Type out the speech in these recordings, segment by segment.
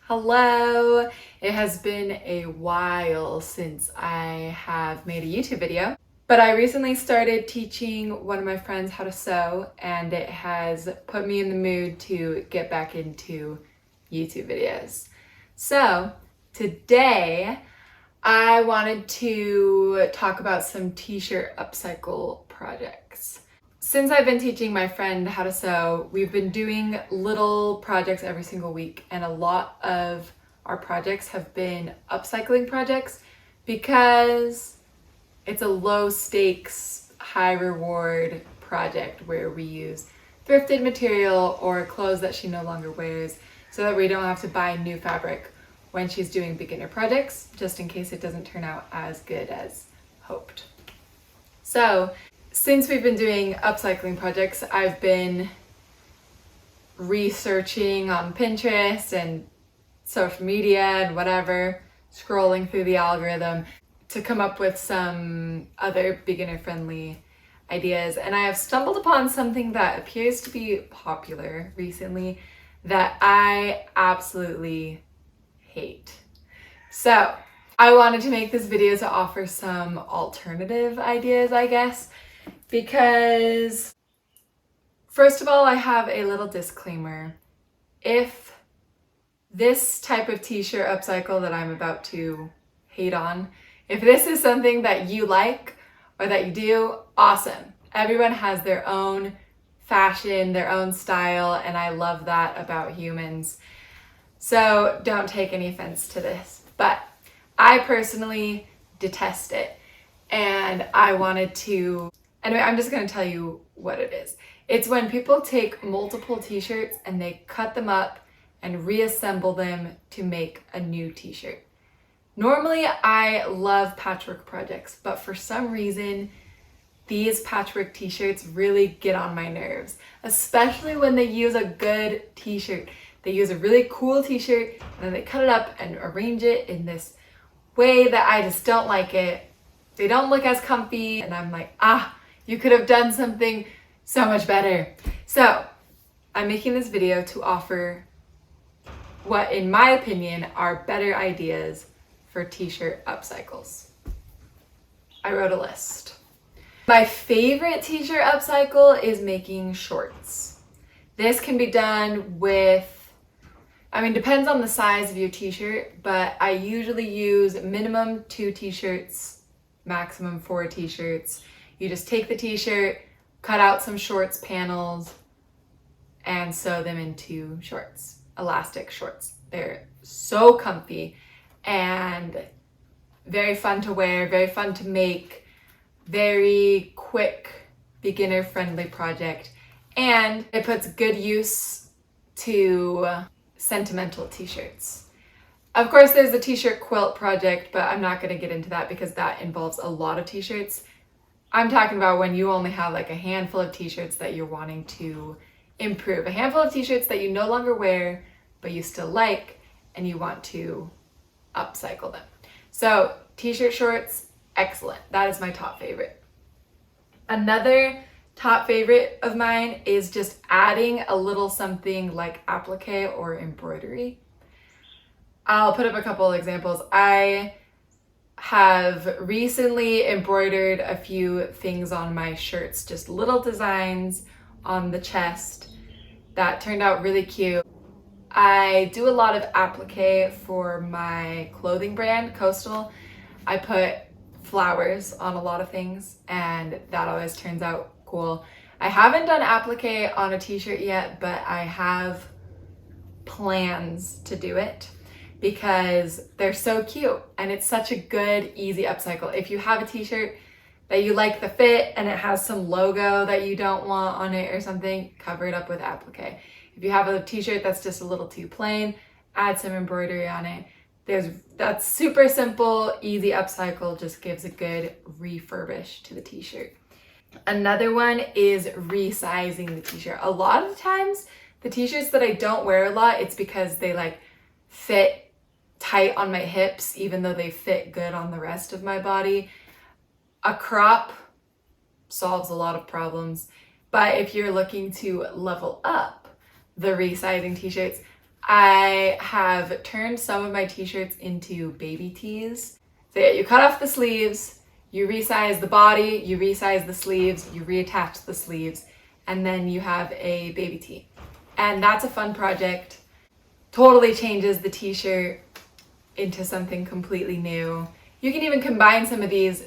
Hello! It has been a while since I have made a YouTube video, but I recently started teaching one of my friends how to sew, and it has put me in the mood to get back into YouTube videos. So today I wanted to talk about some t-shirt upcycle projects. Since I've been teaching my friend how to sew, we've been doing little projects every single week, and a lot of our projects have been upcycling projects because it's a low stakes, high reward project where we use thrifted material or clothes that she no longer wears so that we don't have to buy new fabric when she's doing beginner projects, just in case it doesn't turn out as good as hoped. So since we've been doing upcycling projects, I've been researching on Pinterest and social media and whatever, scrolling through the algorithm to come up with some other beginner-friendly ideas. And I have stumbled upon something that appears to be popular recently that I absolutely hate. So I wanted to make this video to offer some alternative ideas, I guess, because first of all, I have a little disclaimer. If this type of t-shirt upcycle that I'm about to hate on, if this is something that you like or that you do, awesome. Everyone has their own fashion, their own style, and I love that about humans. So don't take any offense to this, but I personally detest it, and I wanted to. Anyway, I'm just going to tell you what it is. It's when people take multiple t-shirts and they cut them up and reassemble them to make a new t-shirt. Normally, I love patchwork projects, but for some reason, these patchwork t-shirts really get on my nerves, especially when they use a good t-shirt. They use a really cool t-shirt and then they cut it up and arrange it in this way that I just don't like it. They don't look as comfy, and I'm like, you could have done something so much better. So I'm making this video to offer what, in my opinion, are better ideas for t-shirt upcycles. I wrote a list. My favorite t-shirt upcycle is making shorts. This can be done with, depends on the size of your t-shirt, but I usually use minimum 2 t-shirts, maximum 4 t-shirts. You just take the t-shirt, cut out some shorts panels, and sew them into shorts, elastic shorts. They're so comfy and very fun to wear, very fun to make, very quick, beginner-friendly project, and it puts good use to sentimental t-shirts. Of course, there's the t-shirt quilt project, but I'm not going to get into that because that involves a lot of t-shirts. I'm talking about when you only have like a handful of t-shirts that you're wanting to improve. A handful of t-shirts that you no longer wear, but you still like, and you want to upcycle them. So t-shirt shorts, excellent. That is my top favorite. Another top favorite of mine is just adding a little something like applique or embroidery. I'll put up a couple of examples. I have recently embroidered a few things on my shirts, just little designs on the chest that turned out really cute. I do a lot of applique for my clothing brand, Coastal. I put flowers on a lot of things, and that always turns out cool. I haven't done applique on a t-shirt yet, but I have plans to do it because they're so cute and it's such a good, easy upcycle. If you have a t-shirt that you like the fit and it has some logo that you don't want on it or something, cover it up with applique. If you have a t-shirt that's just a little too plain, add some embroidery on it. That's super simple, easy upcycle, just gives a good refurbish to the t-shirt. Another one is resizing the t-shirt. A lot of the times, the t-shirts that I don't wear a lot, it's because they like fit tight on my hips, even though they fit good on the rest of my body. A crop solves a lot of problems, but if you're looking to level up the resizing t-shirts, I have turned some of my t-shirts into baby tees. So yeah, you cut off the sleeves, you resize the body, you resize the sleeves, you reattach the sleeves, and then you have a baby tee. And that's a fun project. Totally changes the t-shirt into something completely new. You can even combine some of these,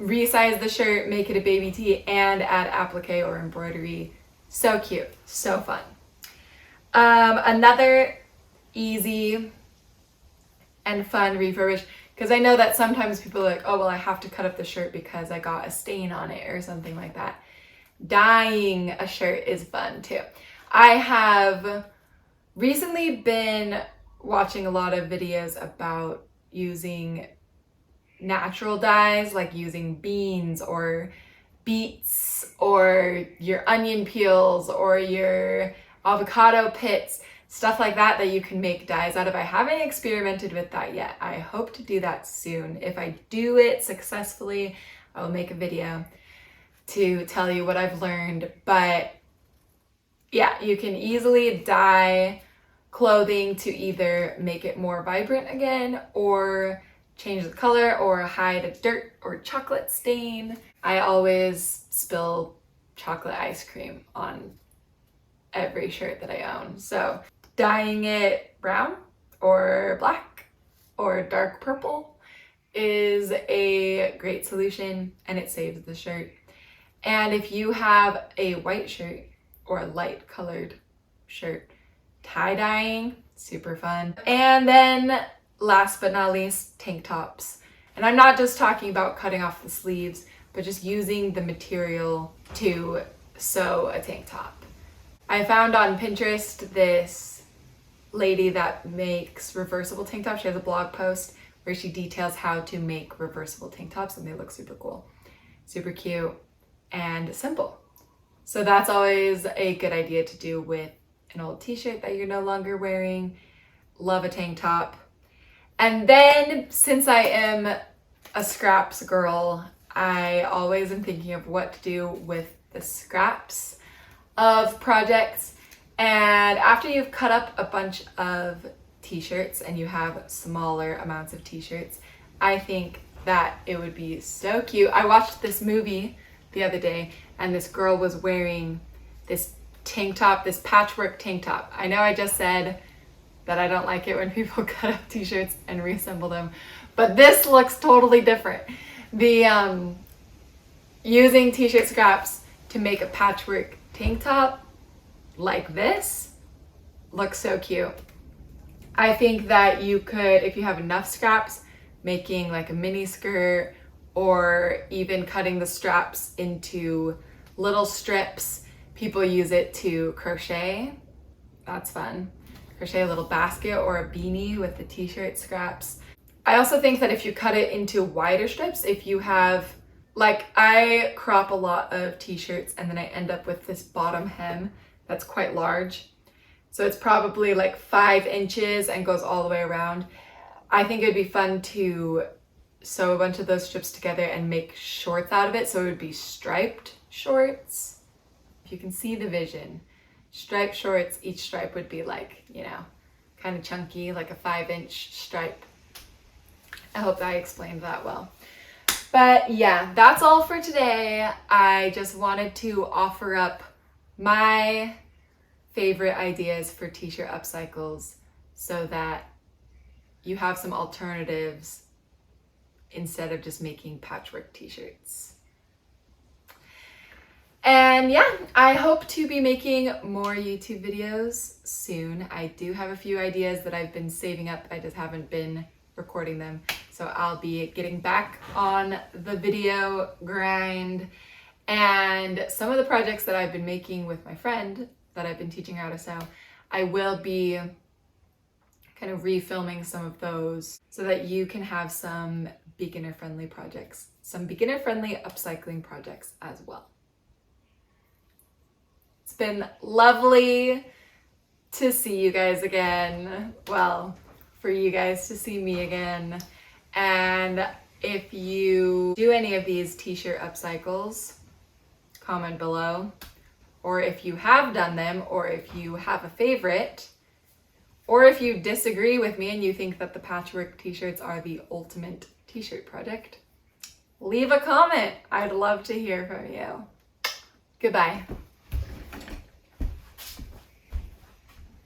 resize the shirt, make it a baby tee, and add applique or embroidery. So cute, so fun. Another easy and fun refurbish, because I know that sometimes people are like, oh, well, I have to cut up the shirt because I got a stain on it or something like that. Dyeing a shirt is fun too. I have recently been watching a lot of videos about using natural dyes, like using beans or beets or your onion peels or your avocado pits, stuff like that that you can make dyes out of. I haven't experimented with that yet. I hope to do that soon. If I do it successfully, I will make a video to tell you what I've learned. But yeah, you can easily dye clothing to either make it more vibrant again or change the color or hide a dirt or chocolate stain. I always spill chocolate ice cream on every shirt that I own. So dyeing it brown or black or dark purple is a great solution, and it saves the shirt. And if you have a white shirt or a light colored shirt, tie-dyeing, super fun. And then last but not least, tank tops. And I'm not just talking about cutting off the sleeves, but just using the material to sew a tank top. I found on Pinterest this lady that makes reversible tank tops. She has a blog post where she details how to make reversible tank tops, and they look super cool, super cute, and simple. So that's always a good idea to do with an old t-shirt that you're no longer wearing. Love a tank top. And then, since I am a scraps girl, I always am thinking of what to do with the scraps of projects. And after you've cut up a bunch of t-shirts and you have smaller amounts of t-shirts, I think that it would be so cute. I watched this movie the other day, and this girl was wearing this tank top, this patchwork tank top. I know I just said that I don't like it when people cut up t-shirts and reassemble them, but this looks totally different. The using t-shirt scraps to make a patchwork tank top like this looks so cute. I think that you could, if you have enough scraps, making like a mini skirt, or even cutting the straps into little strips. People use it to crochet. That's fun. Crochet a little basket or a beanie with the t-shirt scraps. I also think that if you cut it into wider strips, if you have, like, I crop a lot of t-shirts and then I end up with this bottom hem that's quite large. So it's probably like 5 inches and goes all the way around. I think it'd be fun to sew a bunch of those strips together and make shorts out of it, so it would be striped shorts. If you can see the vision, striped shorts, each stripe would be like, you know, kind of chunky, like a 5-inch stripe. I hope I explained that well. But yeah, that's all for today. I just wanted to offer up my favorite ideas for t-shirt upcycles so that you have some alternatives instead of just making patchwork t-shirts. And yeah, I hope to be making more YouTube videos soon. I do have a few ideas that I've been saving up. I just haven't been recording them. So I'll be getting back on the video grind. And some of the projects that I've been making with my friend that I've been teaching her how to sew, I will be kind of refilming some of those so that you can have some beginner-friendly projects, some beginner-friendly upcycling projects as well. It's been lovely to see you guys again. Well, for you guys to see me again. And if you do any of these t-shirt upcycles, comment below. Or if you have done them, or if you have a favorite, Or if you disagree with me and you think that the patchwork t-shirts are the ultimate t-shirt project, leave a comment. I'd love to hear from you. Goodbye.